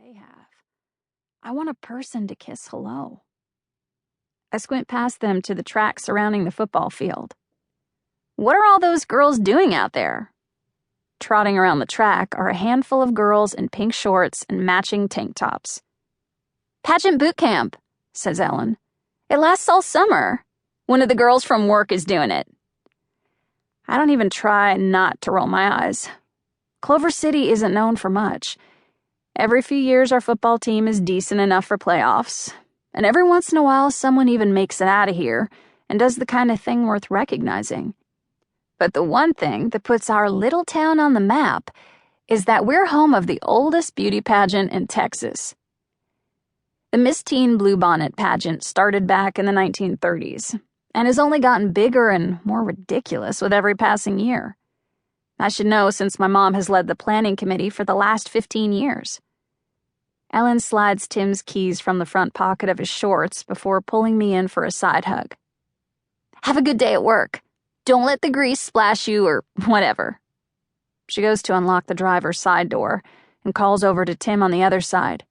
they have. I want a person to kiss hello. I squint past them to the track surrounding the football field. What are all those girls doing out there? Trotting around the track are a handful of girls in pink shorts and matching tank tops. Pageant boot camp, says Ellen. It lasts all summer. One of the girls from work is doing it. I don't even try not to roll my eyes. Clover City isn't known for much. Every few years our football team is decent enough for playoffs, and every once in a while someone even makes it out of here and does the kind of thing worth recognizing. But the one thing that puts our little town on the map is that we're home of the oldest beauty pageant in Texas. The Miss Teen Bluebonnet pageant started back in the 1930s and has only gotten bigger and more ridiculous with every passing year. I should know since my mom has led the planning committee for the last 15 years. Ellen slides Tim's keys from the front pocket of his shorts before pulling me in for a side hug. Have a good day at work. Don't let the grease splash you or whatever. She goes to unlock the driver's side door and calls over to Tim on the other side.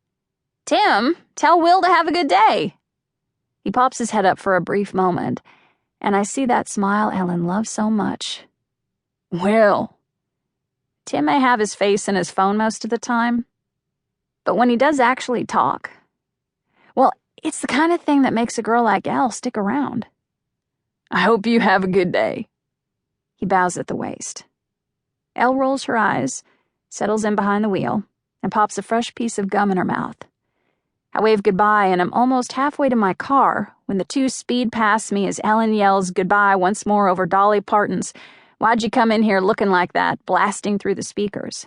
Tim, tell Will to have a good day. He pops his head up for a brief moment, and I see that smile Ellen loves so much. Will. Tim may have his face in his phone most of the time, but when he does actually talk, well, it's the kind of thing that makes a girl like Elle stick around. I hope you have a good day. He bows at the waist. Elle rolls her eyes, settles in behind the wheel, and pops a fresh piece of gum in her mouth. I wave goodbye and I'm almost halfway to my car when the two speed past me as Ellen yells goodbye once more over Dolly Parton's "Why'd you come in here looking like that?" blasting through the speakers.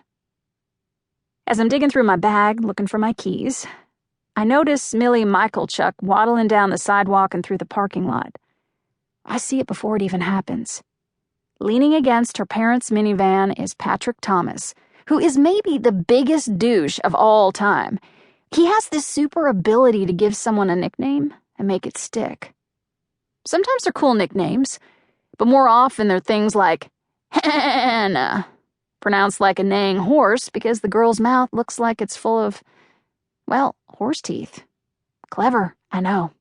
As I'm digging through my bag looking for my keys, I notice Millie Michaelchuk waddling down the sidewalk and through the parking lot. I see it before it even happens. Leaning against her parents' minivan is Patrick Thomas, who is maybe the biggest douche of all time. He has this super ability to give someone a nickname and make it stick. Sometimes they're cool nicknames, but more often they're things like Hannah, pronounced like a neighing horse because the girl's mouth looks like it's full of, well, horse teeth. Clever, I know.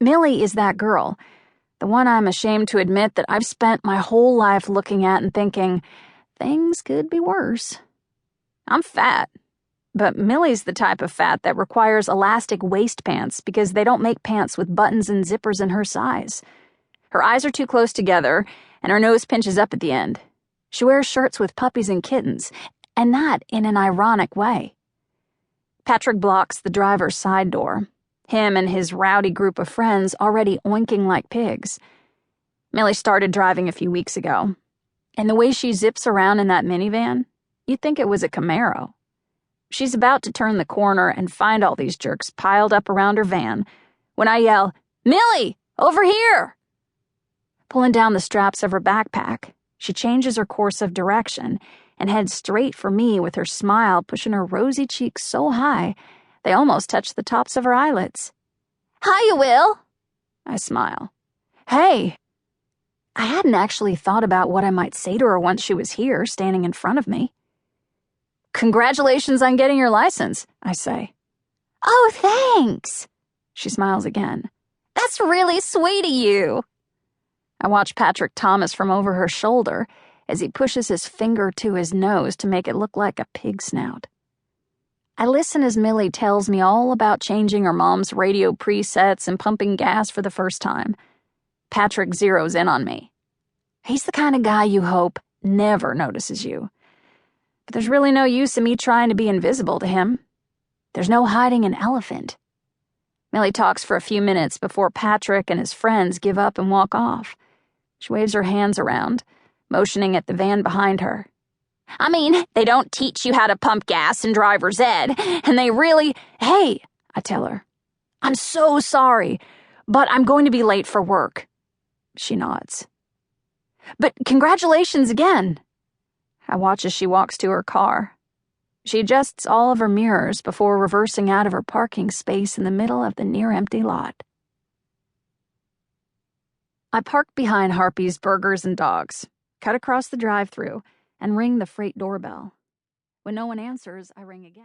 Millie is that girl, the one I'm ashamed to admit that I've spent my whole life looking at and thinking, things could be worse. I'm fat. But Millie's the type of fat that requires elastic waist pants because they don't make pants with buttons and zippers in her size. Her eyes are too close together, and her nose pinches up at the end. She wears shirts with puppies and kittens, and not in an ironic way. Patrick blocks the driver's side door, him and his rowdy group of friends already oinking like pigs. Millie started driving a few weeks ago, and the way she zips around in that minivan, you'd think it was a Camaro. She's about to turn the corner and find all these jerks piled up around her van when I yell, "Millie, over here!" Pulling down the straps of her backpack, she changes her course of direction and heads straight for me with her smile pushing her rosy cheeks so high they almost touch the tops of her eyelids. "Hiya, Will!" I smile. "Hey!" I hadn't actually thought about what I might say to her once she was here, standing in front of me. "Congratulations on getting your license," I say. "Oh, thanks." She smiles again. "That's really sweet of you." I watch Patrick Thomas from over her shoulder as he pushes his finger to his nose to make it look like a pig snout. I listen as Millie tells me all about changing her mom's radio presets and pumping gas for the first time. Patrick zeroes in on me. He's the kind of guy you hope never notices you. But there's really no use in me trying to be invisible to him. There's no hiding an elephant. Millie talks for a few minutes before Patrick and his friends give up and walk off. She waves her hands around, motioning at the van behind her. "I mean, they don't teach you how to pump gas in driver's ed, and they really—" "Hey," I tell her. "I'm so sorry, but I'm going to be late for work." She nods. "But congratulations again." I watch as she walks to her car. She adjusts all of her mirrors before reversing out of her parking space in the middle of the near-empty lot. I park behind Harpys Burgers and Dogs, cut across the drive-thru, and ring the freight doorbell. When no one answers, I ring again.